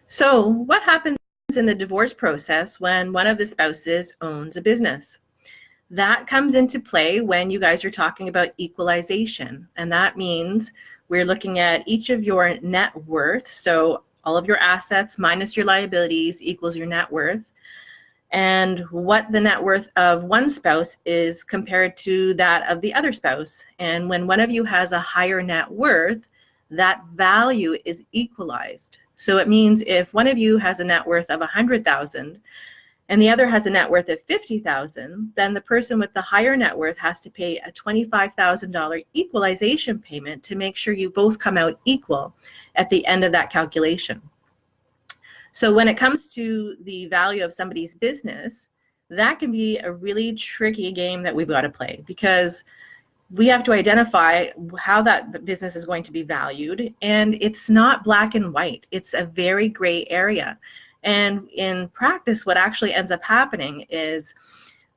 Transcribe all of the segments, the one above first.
So what happens in the divorce process when one of the spouses owns a business? That comes into play when you guys are talking about equalization. And that means we're looking at each of your net worth. So all of your assets minus your liabilities equals your net worth. And what the net worth of one spouse is compared to that of the other spouse. And when one of you has a higher net worth, that value is equalized. So it means if one of you has a net worth of 100,000 and the other has a net worth of 50,000, then the person with the higher net worth has to pay a $25,000 equalization payment to make sure you both come out equal at the end of that calculation. So when it comes to the value of somebody's business, that can be a really tricky game that we've got to play, because we have to identify how that business is going to be valued, and it's not black and white. It's a very gray area. And in practice, what actually ends up happening is,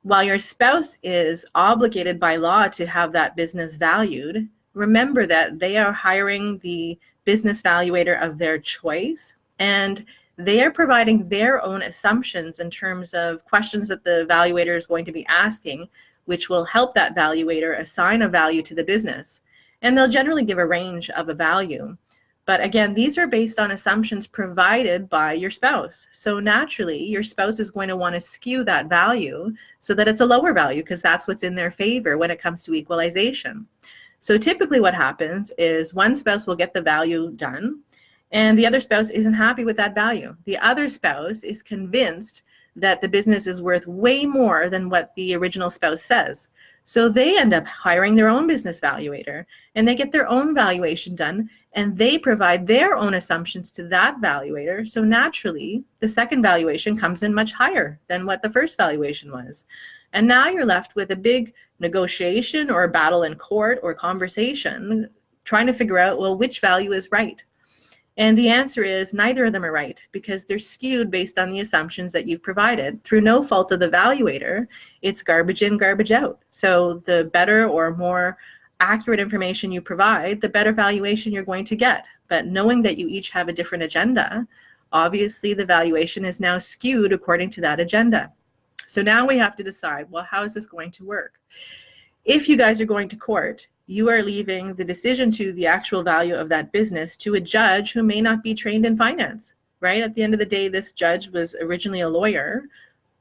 while your spouse is obligated by law to have that business valued, remember that they are hiring the business valuator of their choice, and they are providing their own assumptions in terms of questions that the valuator is going to be asking, which will help that valuator assign a value to the business. And they'll generally give a range of a value. But again, these are based on assumptions provided by your spouse. So naturally, your spouse is going to want to skew that value so that it's a lower value, because that's what's in their favor when it comes to equalization. So typically what happens is one spouse will get the value done, and the other spouse isn't happy with that value. The other spouse is convinced that the business is worth way more than what the original spouse says. So they end up hiring their own business valuator, and they get their own valuation done, and they provide their own assumptions to that valuator. So naturally, the second valuation comes in much higher than what the first valuation was. And now you're left with a big negotiation or a battle in court or conversation trying to figure out, well, which value is right? And the answer is neither of them are right, because they're skewed based on the assumptions that you've provided. Through no fault of the valuator, it's garbage in, garbage out. So the better or more accurate information you provide, the better valuation you're going to get. But knowing that you each have a different agenda, obviously the valuation is now skewed according to that agenda. So now we have to decide, well, how is this going to work? If you guys are going to court, you are leaving the decision to the actual value of that business to a judge who may not be trained in finance, right? At the end of the day, this judge was originally a lawyer.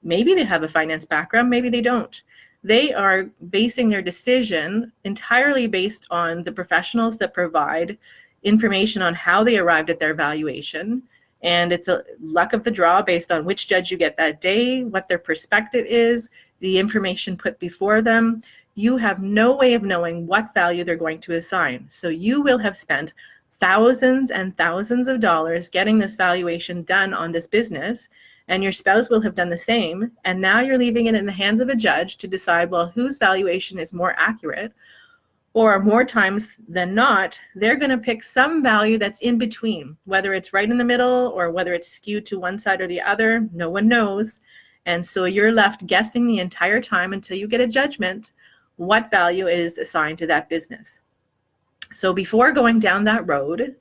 Maybe they have a finance background, maybe they don't. They are basing their decision entirely based on the professionals that provide information on how they arrived at their valuation. And it's a luck of the draw based on which judge you get that day, what their perspective is, the information put before them. You have no way of knowing what value they're going to assign. So you will have spent thousands and thousands of dollars getting this valuation done on this business, and your spouse will have done the same. And now you're leaving it in the hands of a judge to decide, well, whose valuation is more accurate, or more times than not, they're going to pick some value that's in between, whether it's right in the middle or whether it's skewed to one side or the other. No one knows. And so you're left guessing the entire time until you get a judgment what value is assigned to that business. So before going down that road,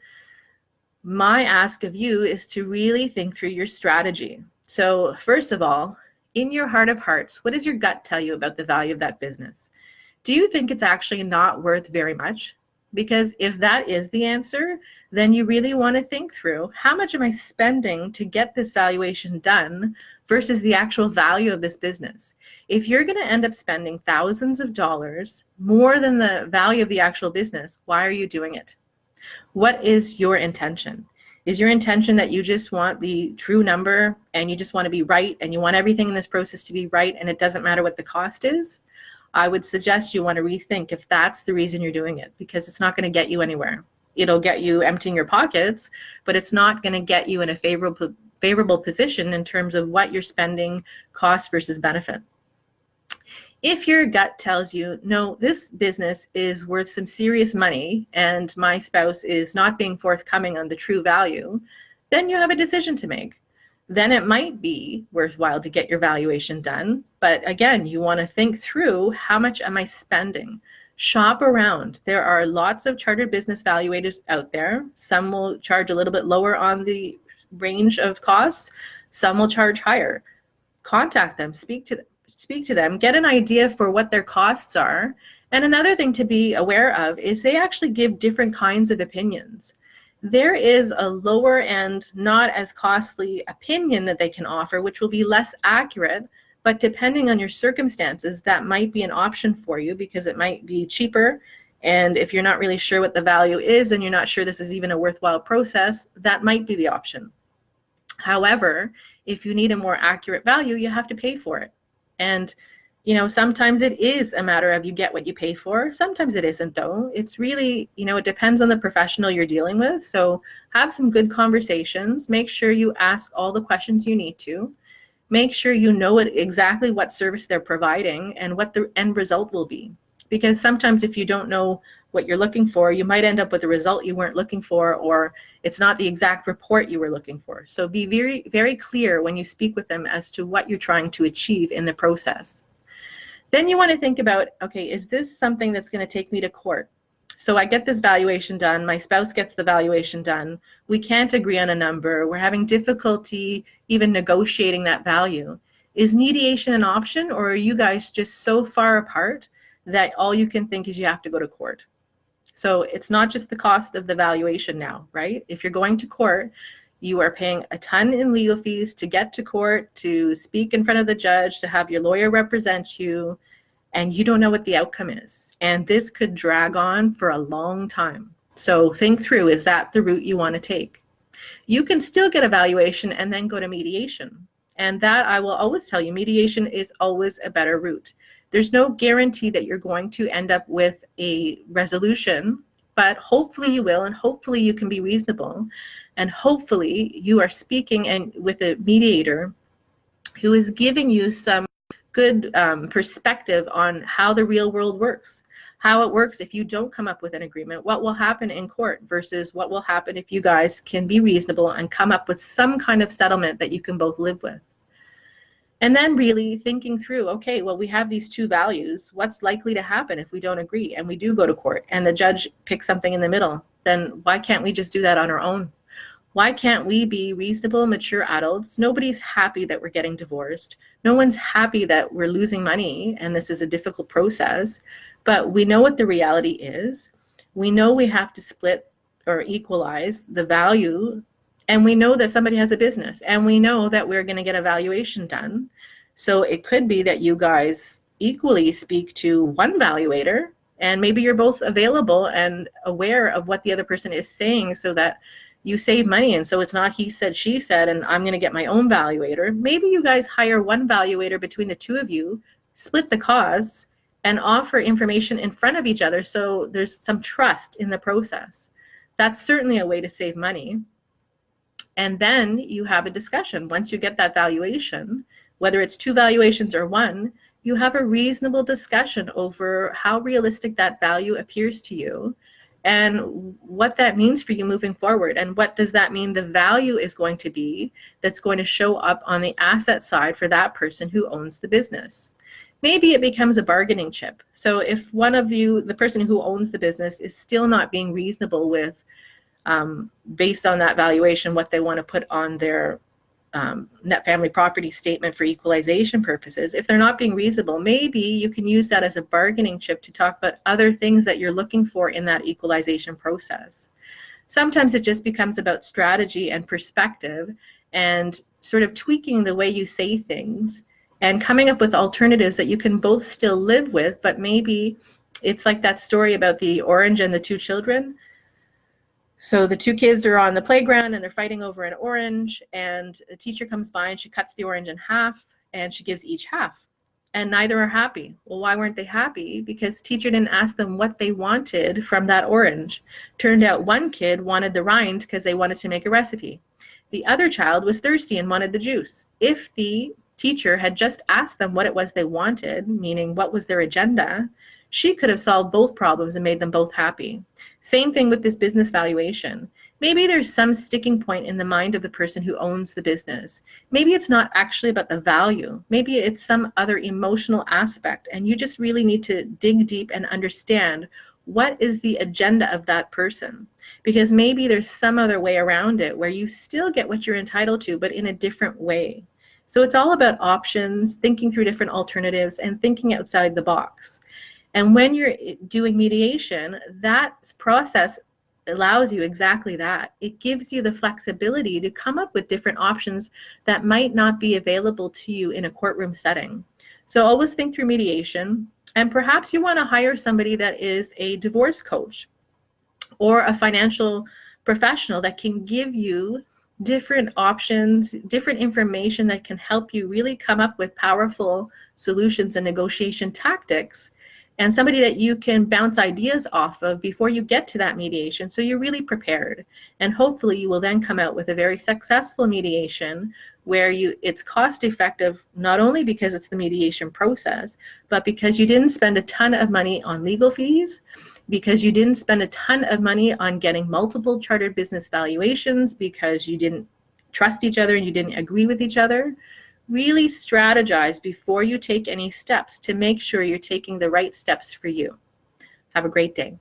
my ask of you is to really think through your strategy. So first of all, in your heart of hearts, what does your gut tell you about the value of that business? Do you think it's actually not worth very much? Because if that is the answer, then you really want to think through, how much am I spending to get this valuation done versus the actual value of this business? If you're going to end up spending thousands of dollars more than the value of the actual business, why are you doing it? What is your intention? Is your intention that you just want the true number and you just want to be right and you want everything in this process to be right and it doesn't matter what the cost is? I would suggest you want to rethink if that's the reason you're doing it, because it's not going to get you anywhere. It'll get you emptying your pockets, but it's not going to get you in a favorable position in terms of what you're spending, cost versus benefit. If your gut tells you, no, this business is worth some serious money and my spouse is not being forthcoming on the true value, then you have a decision to make. Then it might be worthwhile to get your valuation done. But again, you want to think through, how much am I spending? Shop around. There are lots of chartered business valuators out there. Some will charge a little bit lower on the range of costs. Some will charge higher. Contact them, speak to them, get an idea for what their costs are. And another thing to be aware of is they actually give different kinds of opinions. There is a lower and not as costly opinion that they can offer, which will be less accurate, but depending on your circumstances, that might be an option for you because it might be cheaper. And if you're not really sure what the value is and you're not sure this is even a worthwhile process, that might be the option. However, if you need a more accurate value, you have to pay for it. And sometimes it is a matter of you get what you pay for. Sometimes it isn't, though. It's really, it depends on the professional you're dealing with. So have some good conversations. Make sure you ask all the questions you need to. Make sure you know exactly what service they're providing and what the end result will be. Because sometimes if you don't know what you're looking for, you might end up with a result you weren't looking for, or it's not the exact report you were looking for. So be very, very clear when you speak with them as to what you're trying to achieve in the process. Then you want to think about, okay, is this something that's going to take me to court? So I get this valuation done, my spouse gets the valuation done, we can't agree on a number, we're having difficulty even negotiating that value. Is mediation an option, or are you guys just so far apart that all you can think is you have to go to court? So it's not just the cost of the valuation now, right? If you're going to court, you are paying a ton in legal fees to get to court, to speak in front of the judge, to have your lawyer represent you, and you don't know what the outcome is. And this could drag on for a long time. So think through, is that the route you want to take? You can still get a valuation and then go to mediation. And that, I will always tell you, mediation is always a better route. There's no guarantee that you're going to end up with a resolution, but hopefully you will, and hopefully you can be reasonable, and hopefully you are speaking with a mediator who is giving you some good perspective on how the real world works, how it works if you don't come up with an agreement, what will happen in court versus what will happen if you guys can be reasonable and come up with some kind of settlement that you can both live with. And then really thinking through, okay, well, we have these two values. What's likely to happen if we don't agree and we do go to court and the judge picks something in the middle? Then why can't we just do that on our own? Why can't we be reasonable, mature adults? Nobody's happy that we're getting divorced. No one's happy that we're losing money and this is a difficult process. But we know what the reality is. We know we have to split or equalize the value, and we know that somebody has a business, and we know that we're going to get a valuation done. So it could be that you guys equally speak to one valuator, and maybe you're both available and aware of what the other person is saying so that you save money. And so it's not he said, she said, and I'm going to get my own valuator. Maybe you guys hire one valuator between the two of you, split the costs, and offer information in front of each other so there's some trust in the process. That's certainly a way to save money. And then you have a discussion. Once you get that valuation, whether it's two valuations or one, you have a reasonable discussion over how realistic that value appears to you and what that means for you moving forward. And what does that mean the value is going to be that's going to show up on the asset side for that person who owns the business. Maybe it becomes a bargaining chip. So if one of you, the person who owns the business, is still not being reasonable with based on that valuation, what they want to put on their net family property statement for equalization purposes, if they're not being reasonable, maybe you can use that as a bargaining chip to talk about other things that you're looking for in that equalization process. Sometimes it just becomes about strategy and perspective and sort of tweaking the way you say things and coming up with alternatives that you can both still live with, but maybe it's like that story about the orange and the two children. So the two kids are on the playground and they're fighting over an orange, and a teacher comes by and she cuts the orange in half and she gives each half, and neither are happy. Well, why weren't they happy? Because teacher didn't ask them what they wanted from that orange. Turned out one kid wanted the rind because they wanted to make a recipe. The other child was thirsty and wanted the juice. If the teacher had just asked them what it was they wanted, meaning what was their agenda, she could have solved both problems and made them both happy. Same thing with this business valuation. Maybe there's some sticking point in the mind of the person who owns the business. Maybe it's not actually about the value. Maybe it's some other emotional aspect, and you just really need to dig deep and understand what is the agenda of that person. because maybe there's some other way around it where you still get what you're entitled to, but in a different way. So it's all about options, thinking through different alternatives, and thinking outside the box. And when you're doing mediation, that process allows you exactly that. It gives you the flexibility to come up with different options that might not be available to you in a courtroom setting. So always think through mediation, and perhaps you want to hire somebody that is a divorce coach or a financial professional that can give you different options, different information that can help you really come up with powerful solutions and negotiation tactics, and somebody that you can bounce ideas off of before you get to that mediation, so you're really prepared. And hopefully you will then come out with a very successful mediation where it's cost effective, not only because it's the mediation process, but because you didn't spend a ton of money on legal fees, because you didn't spend a ton of money on getting multiple chartered business valuations, because you didn't trust each other and you didn't agree with each other. Really strategize before you take any steps to make sure you're taking the right steps for you. Have a great day.